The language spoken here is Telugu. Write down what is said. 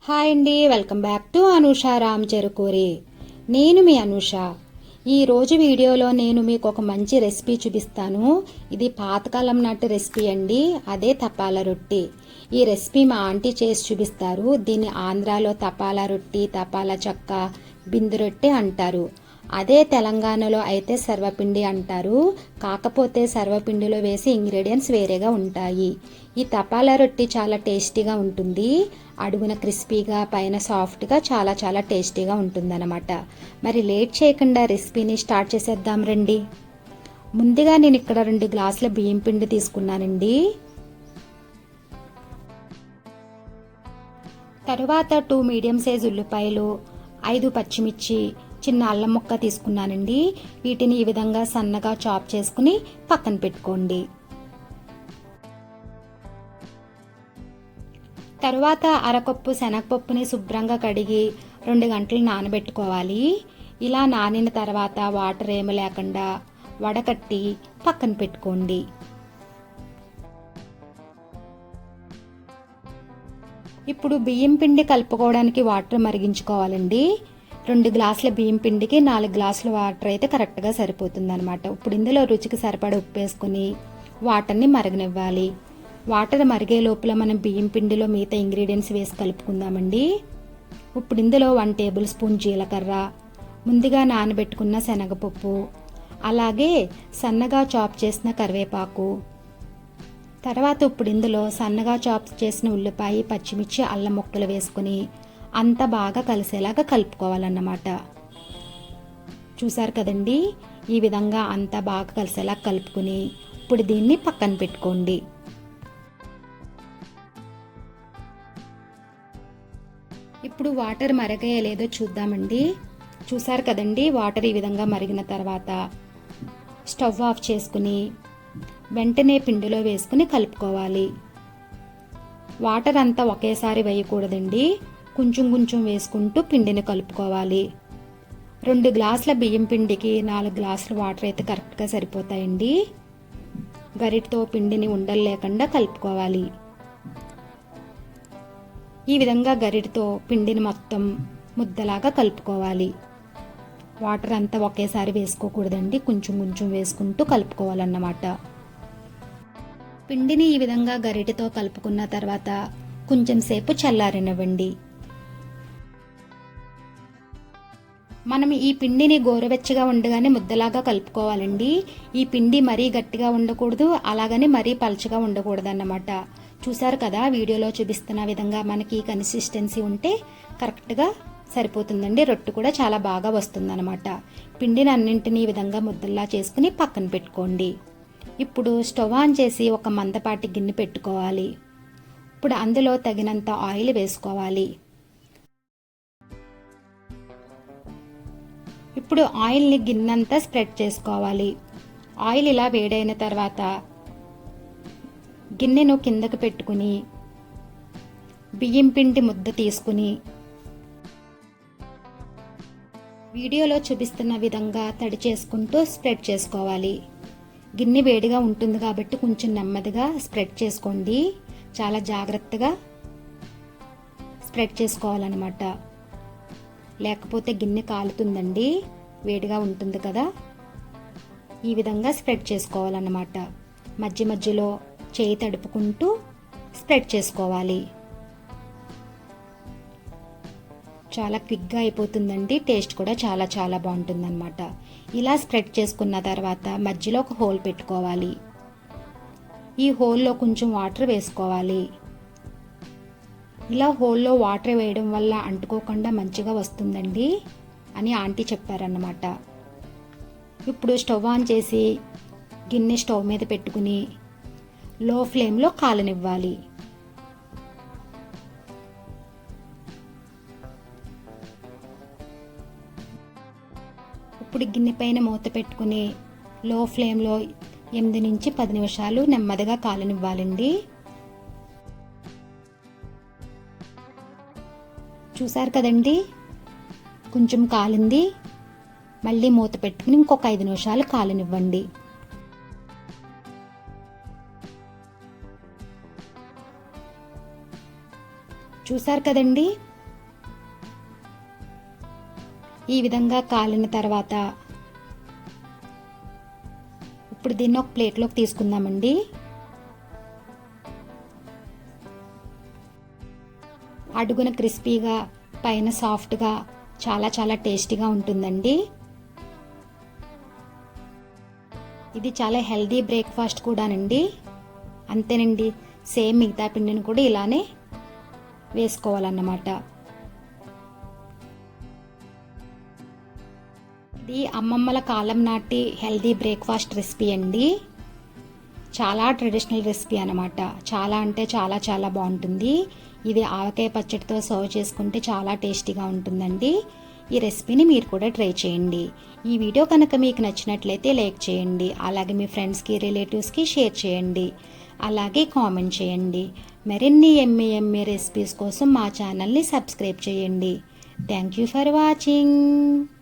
హాయ్ అండి, welcome back to Anusha Ram Cherukuri. నేను మీ అనూష. ఈరోజు వీడియోలో నేను మీకు ఒక మంచి రెసిపీ చూపిస్తాను. ఇది పాతకాలం నాటి రెసిపీ అండి, అదే తపాలా రొట్టి. ఈ రెసిపీ మా ఆంటీ చేసి చూపిస్తారు. దీన్ని ఆంధ్రాలో తపాలా రొట్టి, తపాలా చెక్క, బిందు రొట్టి అంటారు. అదే తెలంగాణలో అయితే సర్వపిండి అంటారు. కాకపోతే సర్వపిండిలో వేసి ఇంగ్రీడియంట్స్ వేరేగా ఉంటాయి. ఈ తపాలా రొట్టి చాలా టేస్టీగా ఉంటుంది. అడుగున క్రిస్పీగా, పైన సాఫ్ట్గా చాలా చాలా టేస్టీగా ఉంటుందన్నమాట. మరి లేట్ చేయకుండా రెసిపీని స్టార్ట్ చేసేద్దాం రండి. ముందుగా నేను ఇక్కడ 2 గ్లాసుల బియ్యం పిండి తీసుకున్నానండి. తరువాత 2 మీడియం సైజ్ ఉల్లిపాయలు, 5 పచ్చిమిర్చి, చిన్న అల్లం ముక్క తీసుకున్నానండి. వీటిని ఈ విధంగా సన్నగా చాప్ చేసుకుని పక్కన పెట్టుకోండి. తరువాత అరకప్పు శనగపప్పుని శుభ్రంగా కడిగి 2 గంటలు నానబెట్టుకోవాలి. ఇలా నానిన తర్వాత వాటర్ ఏమి లేకుండా వడకట్టి పక్కన పెట్టుకోండి. ఇప్పుడు బియ్యం పిండి కలుపుకోవడానికి వాటర్ మరిగించుకోవాలండి. 2 గ్లాసుల బియ్యం పిండికి 4 గ్లాసుల వాటర్ అయితే కరెక్ట్గా సరిపోతుంది అనమాట. ఇప్పుడు ఇందులో రుచికి సరిపడా ఉప్పు వేసుకుని వాటర్ని మరగనివ్వాలి. వాటర్ మరిగే లోపల మనం బియ్యం పిండిలో మిగతా ఇంగ్రీడియంట్స్ వేసి కలుపుకుందామండి. ఇప్పుడు ఇందులో 1 టేబుల్ స్పూన్ జీలకర్ర, ముందుగా నానబెట్టుకున్న శనగపప్పు, అలాగే సన్నగా చాప్ చేసిన కరివేపాకు, తర్వాత ఇప్పుడు ఇందులో సన్నగా చాప్ చేసిన ఉల్లిపాయ, పచ్చిమిర్చి, అల్లం ముక్కలు వేసుకుని అంతా బాగా కలిసేలాగా కలుపుకోవాలన్నమాట. చూసారు కదండి, ఈ విధంగా అంతా బాగా కలిసేలా కలుపుకుని ఇప్పుడు దీన్ని పక్కన పెట్టుకోండి. ఇప్పుడు వాటర్ మరగాయో లేదో చూద్దామండి. చూసారు కదండి, వాటర్ ఈ విధంగా మరిగిన తర్వాత స్టవ్ ఆఫ్ చేసుకుని వెంటనే పిండిలో వేసుకుని కలుపుకోవాలి. వాటర్ అంతా ఒకేసారి వేయకూడదండి, కొంచెం కొంచెం వేసుకుంటూ పిండిని కలుపుకోవాలి. 2 గ్లాసుల బియ్యం పిండికి 4 గ్లాసుల వాటర్ అయితే కరెక్ట్గా సరిపోతాయండి. గరిటతో పిండిని ఉండలు లేకుండా కలుపుకోవాలి. ఈ విధంగా గరిటతో పిండిని మొత్తం ముద్దలాగా కలుపుకోవాలి. వాటర్ అంతా ఒకేసారి వేసుకోకూడదండి, కొంచెం కొంచెం వేసుకుంటూ కలుపుకోవాలన్నమాట. పిండిని ఈ విధంగా గరిటెతో కలుపుకున్న తర్వాత కొంచెం సేపు చల్లారనివ్వండి. మనం ఈ పిండిని గోరువెచ్చగా ఉండగానే ముద్దలాగా కలుపుకోవాలండి. ఈ పిండి మరీ గట్టిగా ఉండకూడదు, అలాగని మరీ పలుచగా ఉండకూడదు అన్నమాట. చూసారు కదా, వీడియోలో చూపిస్తున్న విధంగా మనకి కన్సిస్టెన్సీ ఉంటే కరెక్ట్గా సరిపోతుందండి. రొట్టె కూడా చాలా బాగా వస్తుందన్నమాట. పిండిని అన్నింటినీ ఈ విధంగా ముద్దల్లా చేసుకుని పక్కన పెట్టుకోండి. ఇప్పుడు స్టవ్ ఆన్ చేసి ఒక మందపాటి గిన్నె పెట్టుకోవాలి. ఇప్పుడు అందులో తగినంత ఆయిల్ వేసుకోవాలి. ఇప్పుడు ఆయిల్ని గిన్నెంతా స్ప్రెడ్ చేసుకోవాలి. ఆయిల్ ఇలా వేడైన తర్వాత గిన్నెను కిందకు పెట్టుకుని బియ్యం పిండి ముద్ద తీసుకుని వీడియోలో చూపిస్తున్న విధంగా తడి చేసుకుంటూ స్ప్రెడ్ చేసుకోవాలి. గిన్నె వేడిగా ఉంటుంది కాబట్టి కొంచెం నెమ్మదిగా స్ప్రెడ్ చేసుకోండి. చాలా జాగ్రత్తగా స్ప్రెడ్ చేసుకోవాలన్నమాట, లేకపోతే గిన్నె కాలుతుందండి, వేడిగా ఉంటుంది కదా. ఈ విధంగా స్ప్రెడ్ చేసుకోవాలన్నమాట. మధ్య మధ్యలో చేయి తడుపుకుంటూ స్ప్రెడ్ చేసుకోవాలి. చాలా క్విక్గా అయిపోతుందండి, టేస్ట్ కూడా చాలా చాలా బాగుంటుందన్నమాట. ఇలా స్ప్రెడ్ చేసుకున్న తర్వాత మధ్యలో ఒక హోల్ పెట్టుకోవాలి. ఈ హోల్లో కొంచెం వాటర్ వేసుకోవాలి. ఇలా హోల్లో వాటర్ వేయడం వల్ల అంటుకోకుండా మంచిగా వస్తుందండి అని ఆంటీ చెప్పారన్నమాట. ఇప్పుడు స్టవ్ ఆన్ చేసి గిన్నె స్టవ్ మీద పెట్టుకుని లో ఫ్లేమ్లో కాలనివ్వాలి. ఇప్పుడు గిన్నె పైన మూత పెట్టుకుని లో ఫ్లేమ్లో 8 నుంచి 10 నిమిషాలు నెమ్మదిగా కాలనివ్వాలండి. చూసారు కదండి, కొంచెం కాలింది. మళ్ళీ మూత పెట్టుకుని ఇంకొక 5 నిమిషాలు కాలనివ్వండి. చూసారు కదండి, ఈ విధంగా కాలిన తర్వాత ఇప్పుడు దీన్ని ఒక ప్లేట్లోకి తీసుకుందామండి. అడుగున క్రిస్పీగా పైన సాఫ్ట్గా చాలా చాలా టేస్టీగా ఉంటుందండి. ఇది చాలా హెల్దీ బ్రేక్ఫాస్ట్ కూడానండి. అంతేనండి, సేమ్ మిగతా పిండిని కూడా ఇలానే వేసుకోవాలన్నమాట. ఇది అమ్మమ్మల కాలం నాటి హెల్దీ బ్రేక్ఫాస్ట్ రెసిపీ అండి. చాలా ట్రెడిషనల్ రెసిపీ అన్నమాట. చాలా అంటే చాలా చాలా బాగుంటుంది. ఇది ఆవకాయ పచ్చడితో సర్వ్ చేసుకుంటే చాలా టేస్టీగా ఉంటుందండి. ఈ రెసిపీని మీరు కూడా ట్రై చేయండి. ఈ వీడియో కనుక మీకు నచ్చినట్లయితే లైక్ చేయండి. అలాగే మీ ఫ్రెండ్స్కి రిలేటివ్స్కి షేర్ చేయండి. అలాగే కామెంట్ చేయండి. మరిన్ని ఎమ్మె రెసిపీస్ కోసం మా ఛానల్ని సబ్స్క్రైబ్ చేయండి. Thank you for watching.